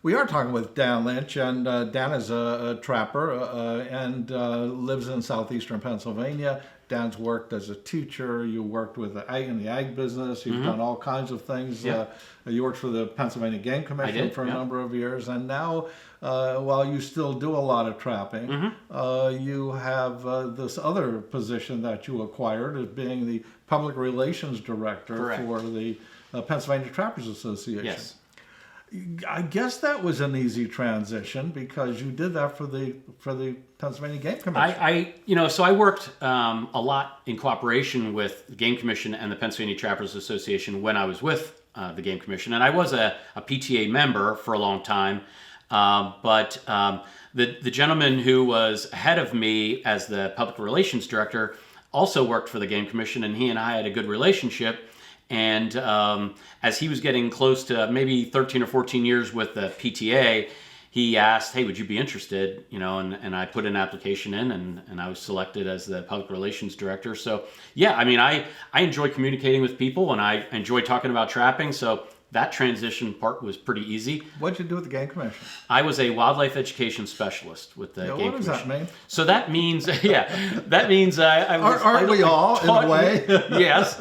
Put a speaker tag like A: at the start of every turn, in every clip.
A: We are talking with Dan Lynch, and Dan is a trapper and lives in southeastern Pennsylvania. Dan's worked as a teacher. You worked with in the ag business. You've done all kinds of things.
B: Yeah.
A: You worked for the Pennsylvania Game Commission for a number of years, and now, while you still do a lot of trapping, you have this other position that you acquired as being the public relations director for the Pennsylvania Trappers Association.
B: Yes.
A: I guess that was an easy transition because you did that for the Pennsylvania Game Commission.
B: So I worked a lot in cooperation with the Game Commission and the Pennsylvania Trappers Association when I was with the Game Commission, and I was a PTA member for a long time. But the gentleman who was ahead of me as the public relations director also worked for the Game Commission, and he and I had a good relationship. And as he was getting close to maybe 13 or 14 years with the PTA, he asked, hey, would you be interested? And I put an application in, and I was selected as the public relations director. So, yeah, I mean, I enjoy communicating with people, and I enjoy talking about trapping. So that transition part was pretty easy.
A: What did you do with the Game Commission?
B: I was a wildlife education specialist with the Game Commission.
A: What does that mean?
B: So that means, I was...
A: Aren't we all, in a way?
B: Yes.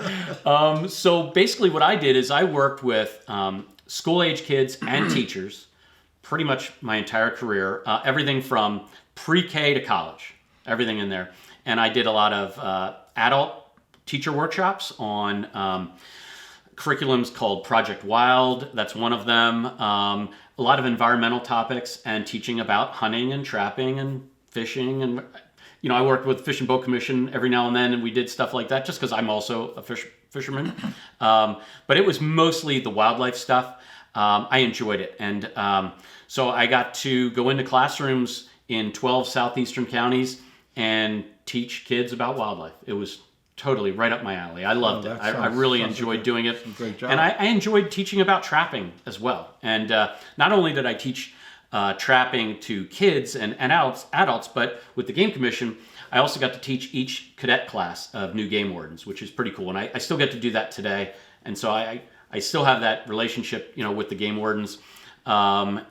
B: So basically what I did is I worked with school-age kids and teachers pretty much my entire career, everything from pre-K to college, everything in there. And I did a lot of adult teacher workshops on... curriculums called Project Wild, that's one of them. A lot of environmental topics and teaching about hunting and trapping and fishing. And, I worked with Fish and Boat Commission every now and then, and we did stuff like that just because I'm also a fisherman. But it was mostly the wildlife stuff. I enjoyed it. And so I got to go into classrooms in 12 southeastern counties and teach kids about wildlife. It was totally right up my alley. I loved it. I really enjoyed doing it.
A: Great job.
B: And I enjoyed teaching about trapping as well. And not only did I teach trapping to kids and adults, but with the Game Commission, I also got to teach each cadet class of new game wardens, which is pretty cool. And I still get to do that today. And so I still have that relationship, with the game wardens. Because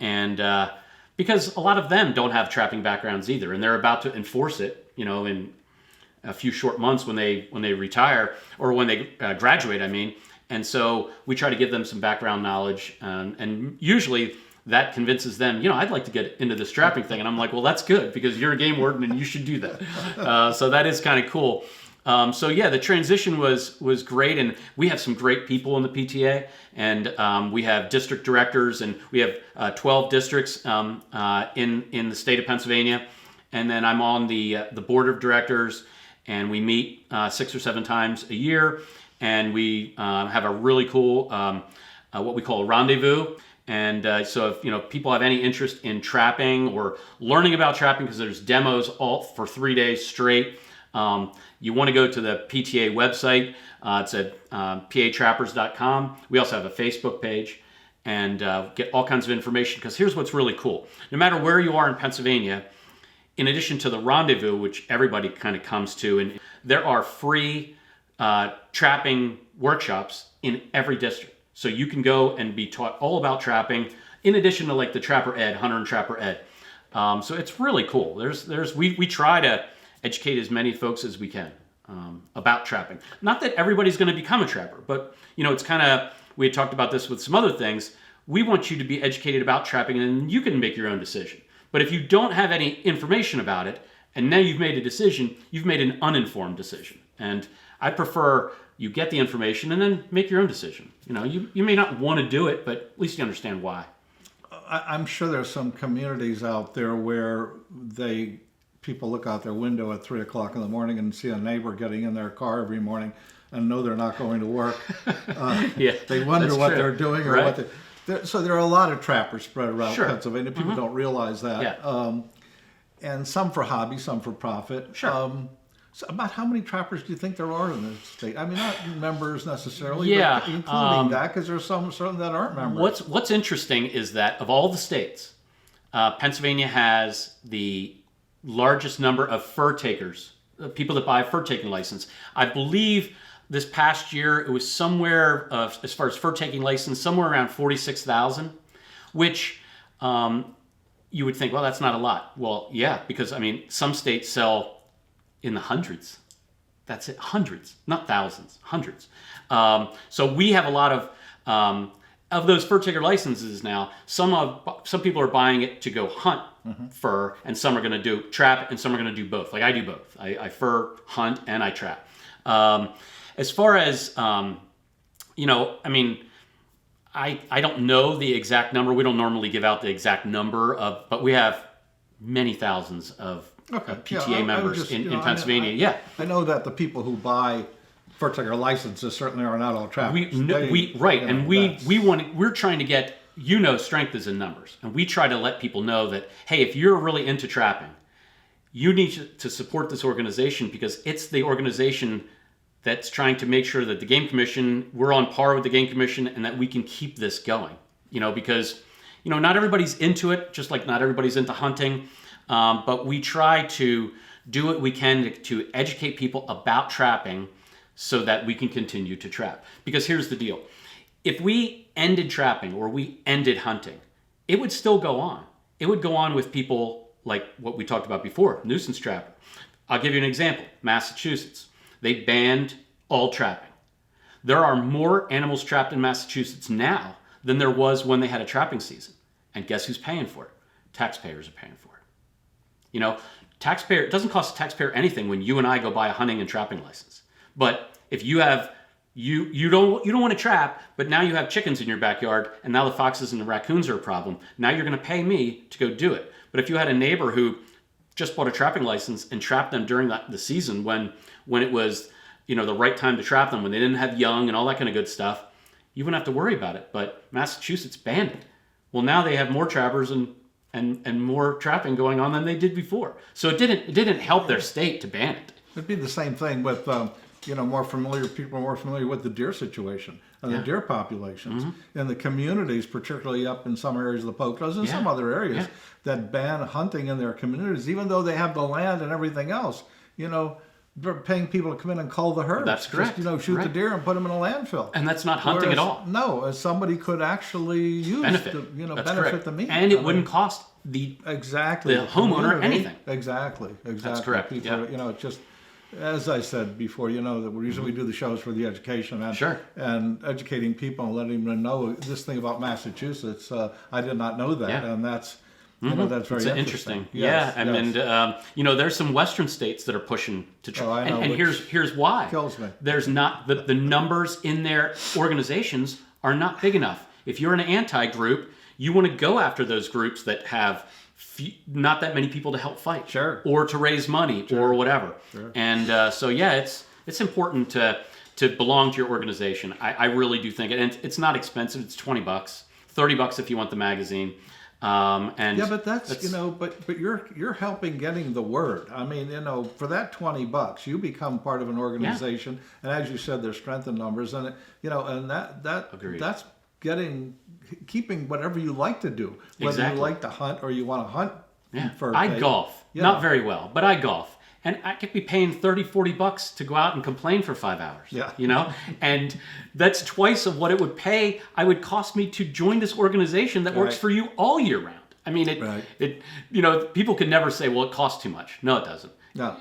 B: a lot of them don't have trapping backgrounds either, and they're about to enforce it, in a few short months when they retire or when they graduate, I mean. And so we try to give them some background knowledge, and usually that convinces them, I'd like to get into this trapping thing. And I'm like, well, that's good because you're a game warden and you should do that. So that is kind of cool. So yeah, the transition was great, and we have some great people in the PTA, and we have district directors, and we have 12 districts in the state of Pennsylvania, and then I'm on the board of directors. And we meet 6 or 7 times a year, and we have a really cool, what we call a rendezvous. And so if people have any interest in trapping or learning about trapping, because there's demos all for 3 days straight, you want to go to the PTA website. It's at patrappers.com. We also have a Facebook page, and get all kinds of information, because here's what's really cool. No matter where you are in Pennsylvania, in addition to the rendezvous, which everybody kind of comes to, and there are free trapping workshops in every district. So you can go and be taught all about trapping, in addition to like the Trapper Ed, Hunter and Trapper Ed. So it's really cool. We try to educate as many folks as we can about trapping. Not that everybody's going to become a trapper, but it's kind of, we had talked about this with some other things. We want you to be educated about trapping, and you can make your own decision. But if you don't have any information about it, and now you've made a decision, you've made an uninformed decision. And I prefer you get the information and then make your own decision. You may not want to do it, but at least you understand why.
A: I'm sure there's some communities out there where people look out their window at 3 o'clock in the morning and see a neighbor getting in their car every morning and know they're not going to work. They wonder what they're doing or what they... So there are a lot of trappers spread around Pennsylvania. People don't realize that.
B: Yeah.
A: And some for hobby, some for profit.
B: Sure.
A: So about how many trappers do you think there are in the state? I mean, not members necessarily, but including that, because there's some certain that aren't members.
B: What's interesting is that of all the states, Pennsylvania has the largest number of fur takers, people that buy a fur taking license. I believe this past year, it was somewhere, as far as fur taking license, somewhere around 46,000, which you would think, well, that's not a lot. Well, yeah, because I mean, some states sell in the hundreds. That's it, hundreds, not thousands, hundreds. So we have a lot of those fur ticker licenses now. Some people are buying it to go hunt fur, and some are going to do trap, and some are going to do both. Like I do both. I fur hunt and I trap. As far as you know, I mean, I don't know the exact number. We don't normally give out the exact number of, but we have many thousands of PTA members in Pennsylvania.
A: I know that the people who buy fur ticker licenses certainly are not all trappers.
B: We're trying to get, strength is in numbers, and we try to let people know that, hey, if you're really into trapping, you need to support this organization, because it's the organization that's trying to make sure that the Game Commission, we're on par with the Game Commission, and that we can keep this going. Because not everybody's into it, just like not everybody's into hunting, but we try to do what we can to educate people about trapping so that we can continue to trap. Because here's the deal. If we ended trapping or we ended hunting, it would still go on. It would go on with people like what we talked about before, nuisance trapping. I'll give you an example. Massachusetts. They banned all trapping. There are more animals trapped in Massachusetts now than there was when they had a trapping season. And guess who's paying for it? Taxpayers are paying for it. It doesn't cost the taxpayer anything when you and I go buy a hunting and trapping license. But if you have, you don't want to trap, but now you have chickens in your backyard, and now the foxes and the raccoons are a problem. Now you're going to pay me to go do it. But if you had a neighbor who just bought a trapping license and trapped them during the season when it was the right time to trap them, when they didn't have young and all that kind of good stuff, you wouldn't have to worry about it. But Massachusetts banned it. Well, now they have more trappers and more trapping going on than they did before. So it didn't help their state to ban it.
A: It'd be the same thing with people are more familiar with the deer situation and the deer populations in the communities, particularly up in some areas of the Poconos and some other areas that ban hunting in their communities, even though they have the land and everything else. They're paying people to come in and cull the herd.
B: That's correct.
A: Just, shoot the deer and put them in a landfill.
B: And that's not hunting at all.
A: No, somebody could actually use
B: benefit
A: the meat.
B: And it wouldn't cost the homeowner anything.
A: Exactly.
B: That's correct.
A: People, it's just, as I said before, the reason we do the shows for the education and educating people and letting them know this thing about Massachusetts. I did not know that, and that's. That's very interesting.
B: Yes, and there's some Western states that are pushing to try. And here's why.
A: Kills me.
B: There's not the numbers in their organizations are not big enough. If you're an anti-group, you want to go after those groups that have not that many people to help fight, or to raise money, or whatever. And it's important to belong to your organization. I really do think it, and it's not expensive. It's $20, $30 if you want the magazine.
A: But that's but you're helping getting the word. I mean, for that $20, you become part of an organization, and as you said, there's strength in numbers, and and that's keeping whatever you like to do, whether you like to hunt or you want to hunt.
B: I golf, not very well, but I golf. And I could be paying $30, $40 to go out and complain for 5 hours. And that's twice of what it would pay. I would cost me to join this organization that works for you all year round. I mean, people can never say, well, it costs too much. No, it doesn't.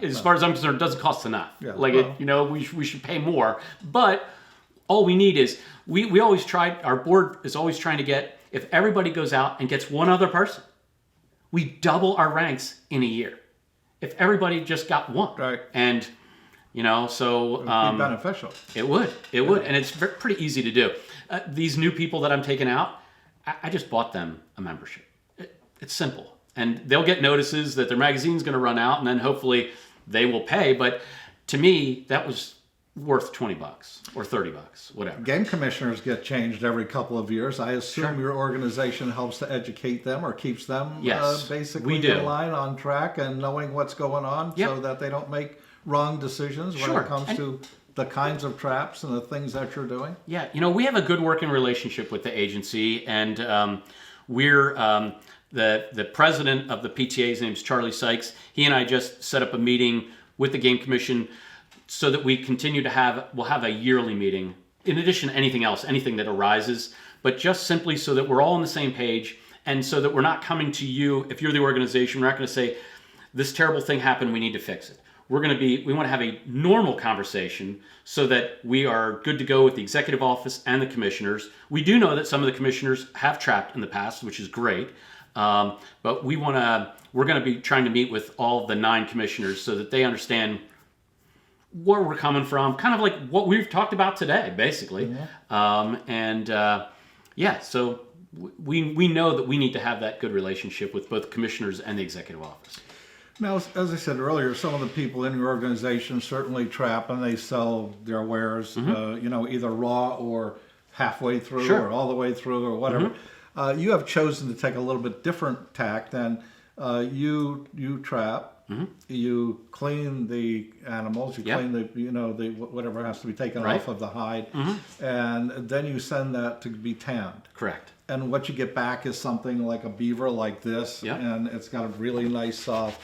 B: As far as I'm concerned, it doesn't cost enough. We should pay more. But all we need is, we always try, our board is always trying to get, if everybody goes out and gets one other person, we double our ranks in a year. If everybody just got one, and so
A: it would be beneficial.
B: It would, and it's pretty easy to do. These new people that I'm taking out, I just bought them a membership. It's simple, and they'll get notices that their magazine's going to run out, and then hopefully they will pay. But to me, that was worth $20 or $30, whatever.
A: Game commissioners get changed every couple of years. I assume your organization helps to educate them or keeps them basically in line, on track, and knowing what's going on so that they don't make wrong decisions when it comes to the kinds of traps and the things that you're doing.
B: Yeah, we have a good working relationship with the agency, and we're the president of the PTA. His name's Charlie Sykes. He and I just set up a meeting with the Game Commission so that we continue to we'll have a yearly meeting in addition to anything else, anything that arises, but just simply so that we're all on the same page And so that we're not coming to you, if you're the organization, we're not going to say, this terrible thing happened, we need to fix it. We want to have a normal conversation so that we are good to go with the executive office and the commissioners. We do know that some of the commissioners have trapped in the past, which is great. But we're going to be trying to meet with all of the 9 commissioners so that they understand where we're coming from, kind of like what we've talked about today, basically. So we know that we need to have that good relationship with both commissioners and the executive office.
A: Now, as I said earlier, some of the people in your organization certainly trap and they sell their wares, either raw or halfway through
B: Sure.
A: or all the way through or whatever. You have chosen to take a little bit different tack than you trap. You clean the animals. You clean the whatever has to be taken off of the hide, and then you send that to be tanned.
B: Correct.
A: And what you get back is something like a beaver like this, and it's got a really nice soft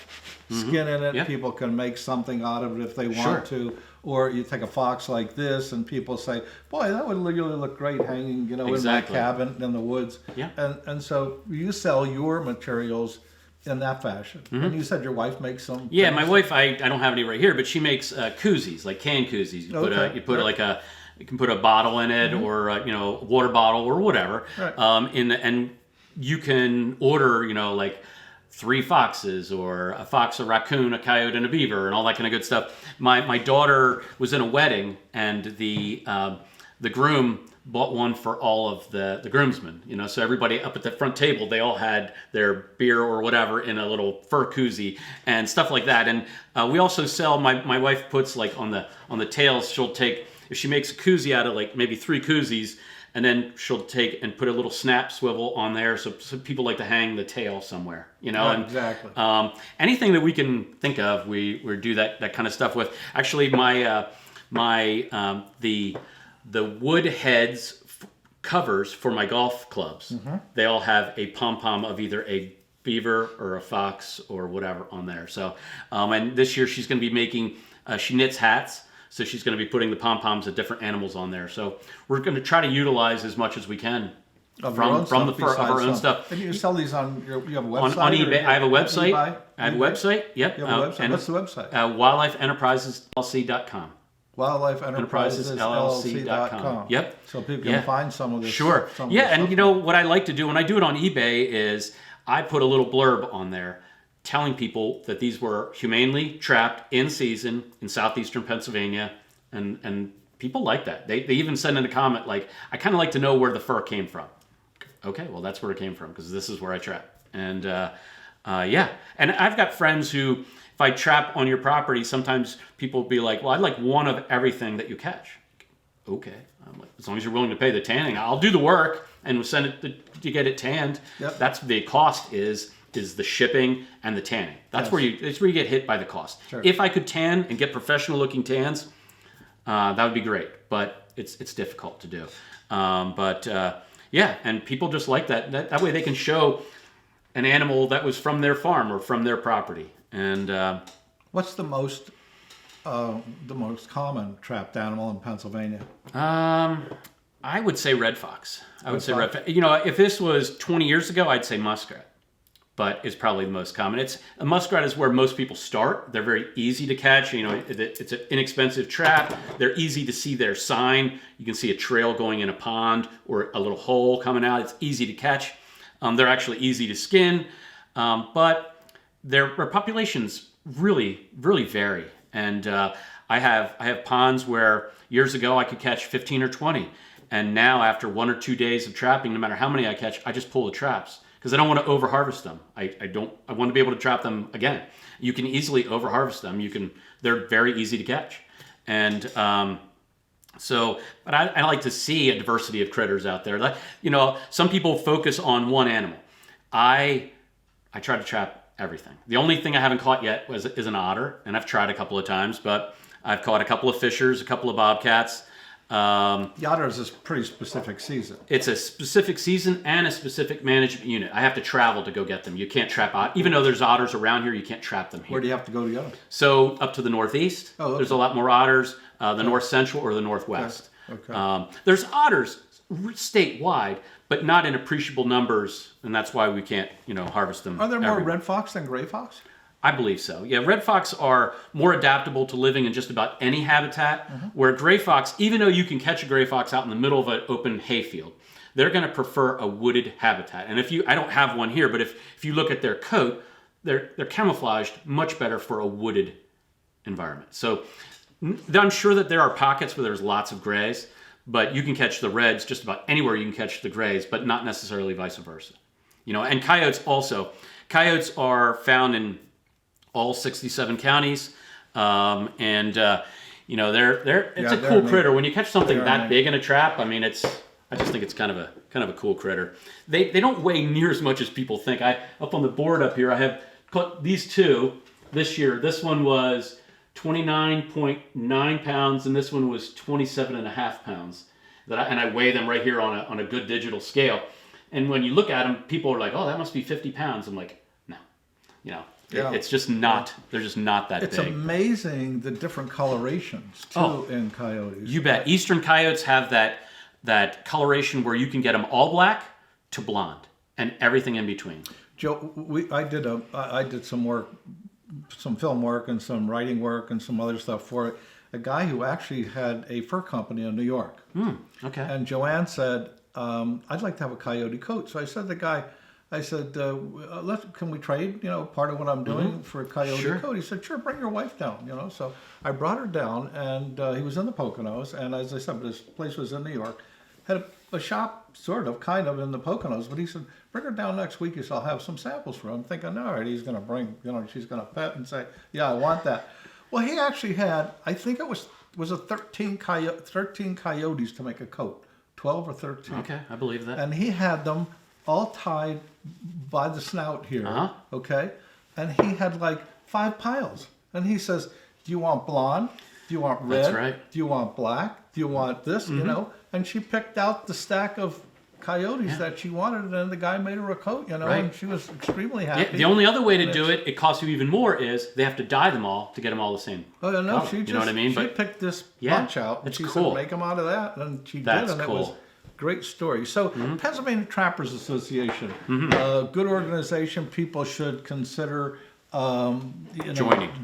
A: skin in it. People can make something out of it if they want to. Or you take a fox like this, and people say, "Boy, that would really look great hanging, in my cabin in the woods." And so you sell your materials in that fashion. And you said your wife makes some.
B: Yeah, my wife. I don't have any right here, but she makes koozies, like canned koozies. You can put a bottle in it, or a water bottle or whatever.
A: Right.
B: And you can order, like 3 foxes, or a fox, a raccoon, a coyote, and a beaver, and all that kind of good stuff. My daughter was in a wedding, and the groom bought one for all of the groomsmen. So everybody up at the front table, they all had their beer or whatever in a little fur koozie and stuff like that. And we also sell. My wife puts like on the tails. She'll take, if she makes a koozie out of like maybe 3 koozies, and then she'll take and put a little snap swivel on there, so people like to hang the tail somewhere,
A: Yeah, exactly.
B: Anything that we can think of, we do that kind of stuff with. Actually, the wood heads covers for my golf clubs, they all have a pom-pom of either a beaver or a fox or whatever on there. So, and this year she's going to be making, she knits hats. So she's going to be putting the pom-poms of different animals on there. So we're going to try to utilize as much as we can from the fur of our own stuff.
A: And you sell these on you have a website?
B: On eBay. I have a website.
A: eBay?
B: I have a website. Yep.
A: You have a website. What's the website?
B: WildlifeEnterprisesLLC.com.
A: WildlifeEnterprisesLLC.com.
B: Yep.
A: So people can find some of this.
B: Sure. And what I like to do when I do it on eBay is I put a little blurb on there telling people that these were humanely trapped in season in southeastern Pennsylvania, and people like that. They even send in a comment like, I kind of like to know where the fur came from. Okay, well, that's where it came from, because this is where I trap. And and I've got friends who, if I trap on your property, sometimes people will be like, well, I'd like one of everything that you catch. Okay, I'm like, as long as you're willing to pay the tanning, I'll do the work and we'll send it to get it tanned. That's the cost is the shipping and the tanning. That's where you get hit by the cost.
A: Sure.
B: If I could tan and get professional looking tans, that would be great, but it's difficult to do. And people just like that. That way they can show an animal that was from their farm or from their property. And
A: what's the most common trapped animal in Pennsylvania?
B: I would say red fox. I would say red fox. If this was 20 years ago, I'd say muskrat. But it's probably the most common. A muskrat is where most people start. They're very easy to catch. It's an inexpensive trap. They're easy to see their sign. You can see a trail going in a pond or a little hole coming out. It's easy to catch. They're actually easy to skin, but their populations really, really vary. And I have ponds where years ago I could catch 15 or 20, and now after 1 or 2 days of trapping, no matter how many I catch, I just pull the traps. Because I don't want to overharvest them. I want to be able to trap them again. You can easily overharvest them. They're very easy to catch. And but I like to see a diversity of critters out there. Some people focus on one animal. I try to trap everything. The only thing I haven't caught yet is an otter, and I've tried a couple of times, but I've caught a couple of fishers, a couple of bobcats.
A: The otter is a pretty specific season.
B: It's a specific season and a specific management unit. I have to travel to go get them. You can't trap even though there's otters around here, you can't trap them here.
A: Where do you have to go to get them?
B: So up to the northeast.
A: Oh, okay.
B: There's a lot more otters. The north central or the northwest.
A: Okay.
B: There's otters statewide, but not in appreciable numbers, and that's why we can't, harvest them.
A: Are there more
B: everywhere.
A: red fox than gray fox?
B: I believe so. Yeah, red fox are more adaptable to living in just about any habitat, where gray fox, even though you can catch a gray fox out in the middle of an open hayfield, they're going to prefer a wooded habitat. And I don't have one here, but if you look at their coat, they're camouflaged much better for a wooded environment. So I'm sure that there are pockets where there's lots of grays, but you can catch the reds just about anywhere you can catch the grays, but not necessarily vice versa. And coyotes also. Coyotes are found in all 67 counties, and they're it's a cool critter. When you catch something that big in a trap, I just think it's kind of a cool critter. They don't weigh near as much as people think. Up on the board up here, I have caught these two this year. This one was 29.9 pounds, and this one was 27.5 pounds. And I weigh them right here on a good digital scale. And when you look at them, people are like, "Oh, that must be 50 pounds." I'm like, no, it's just not. They're just not that
A: It's
B: big.
A: amazing the different colorations too in coyotes.
B: You bet. Eastern coyotes have that coloration where you can get them all black to blonde and everything in between.
A: Joe, I did some work, some film work and some writing work and some other stuff for a guy who actually had a fur company in New York.
B: Okay.
A: And Joanne said, I'd like to have a coyote coat. So I said to the guy, can we trade, part of what I'm doing for a coyote coat? He said, sure, bring your wife down, So I brought her down, and he was in the Poconos. And as I said, this place was in New York. Had a shop, kind of, in the Poconos. But he said, bring her down next week. He said, I'll have some samples for her. I'm thinking, all right, he's going to bring, she's going to pet and say, yeah, I want that. Well, he actually had, I think it was a 13 coyotes to make a coat. 12 or 13.
B: Okay, I believe that.
A: And he had them all tied by the snout here, okay? And he had like 5 piles. And he says, do you want blonde? Do you want red?
B: That's right.
A: Do you want black? Do you want this? And she picked out the stack of coyotes that she wanted, and then the guy made her a coat, and she was extremely happy.
B: Yeah, the only other way to do it costs you even more, is they have to dye them all to get them all the same.
A: Oh, no,
B: color.
A: she just,
B: you know what I mean?
A: She picked this bunch out, and she said, make them out of that, and she did, and it was great story. So, Pennsylvania Trappers Association, good organization. People should consider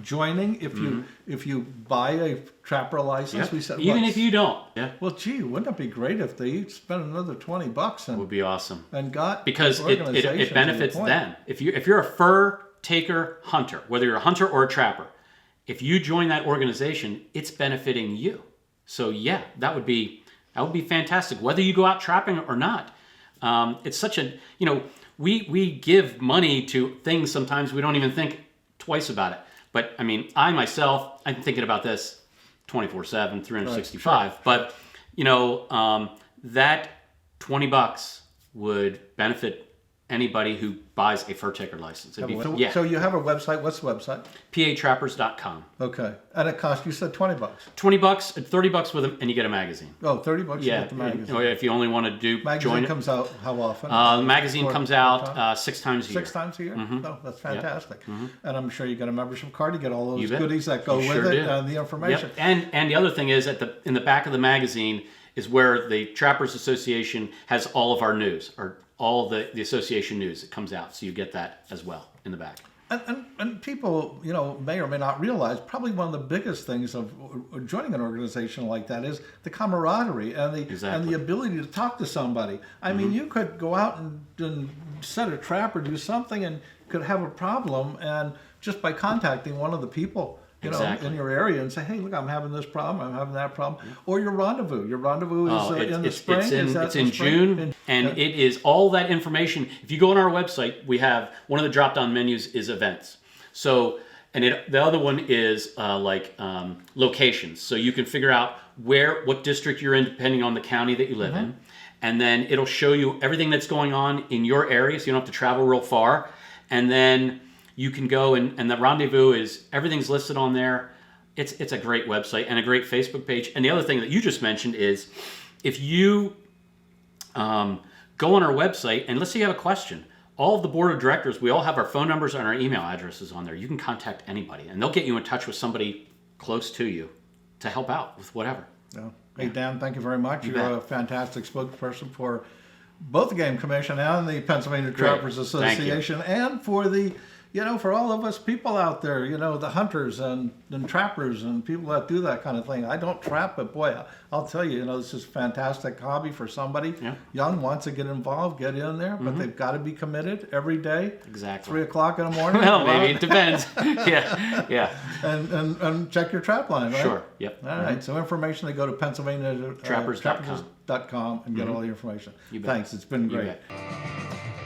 A: joining. If you buy a trapper license, we said
B: even if you don't. Yeah.
A: Well, gee, wouldn't it be great if they each spent another $20 and
B: would be awesome.
A: And got
B: because it benefits them. If you're a fur taker hunter, whether you're a hunter or a trapper, if you join that organization, it's benefiting you. So yeah, that would be fantastic. Whether you go out trapping or not, it's such a we give money to things sometimes we don't even think twice about it. But I myself, I'm thinking about this 24/7, 365. Right, sure. But that $20 would benefit anybody who buys a fur taker license.
A: So you have a website. What's the website?
B: PAtrappers.com.
A: Okay. And it costs, you said $20.
B: $20, $30 with them, and you get a magazine.
A: Oh, $30 you get the magazine.
B: If you only want to join it.
A: Magazine comes out how often?
B: The magazine comes out 6 times a year.
A: 6 times a year? Oh, that's fantastic. Yep. And I'm sure you get a membership card. You get all those goodies that go with it and the information.
B: Yep. And the other thing is, in the back of the magazine is where the Trappers Association has all of our news, or all the association news that comes out. So you get that as well in the back.
A: And people, may or may not realize, probably one of the biggest things of joining an organization like that is the camaraderie and the ability to talk to somebody. I mean, you could go out and set a trap or do something and could have a problem, and just by contacting one of the people in your area and say, hey, look, I'm having this problem, I'm having that problem. Or your rendezvous. Your rendezvous is in the spring.
B: It's in June, and it is all that information. If you go on our website, we have one of the drop-down menus is events. So, the other one is locations. So you can figure out what district you're in, depending on the county that you live in. And then it'll show you everything that's going on in your area, so you don't have to travel real far. And then you can go and the rendezvous is, everything's listed on there. It's a great website and a great Facebook page. And the other thing that you just mentioned is, if you go on our website and let's say you have a question, all of the board of directors, we all have our phone numbers and our email addresses on there. You can contact anybody and they'll get you in touch with somebody close to you to help out with whatever.
A: Yeah. Hey, Dan, thank you very much.
B: You
A: You're
B: bet.
A: a fantastic spokesperson for both the Game Commission and the Pennsylvania
B: Great.
A: Trappers
B: Thank you.
A: Association, and for the, for all of us people out there, the hunters and trappers and people that do that kind of thing. I don't trap, but boy, I'll tell you, this is a fantastic hobby for somebody
B: Yeah.
A: young wants to get involved, get in there, but they've got to be committed every day.
B: Exactly.
A: 3 o'clock in the morning.
B: Well,
A: go
B: maybe
A: out
B: it depends. Yeah.
A: and check your trap line, right?
B: Sure. Yep.
A: All right. So information, they go to Pennsylvania
B: Trappers.com.
A: trappers.com and get all the information.
B: You bet.
A: Thanks. It's been
B: You
A: great.
B: bet.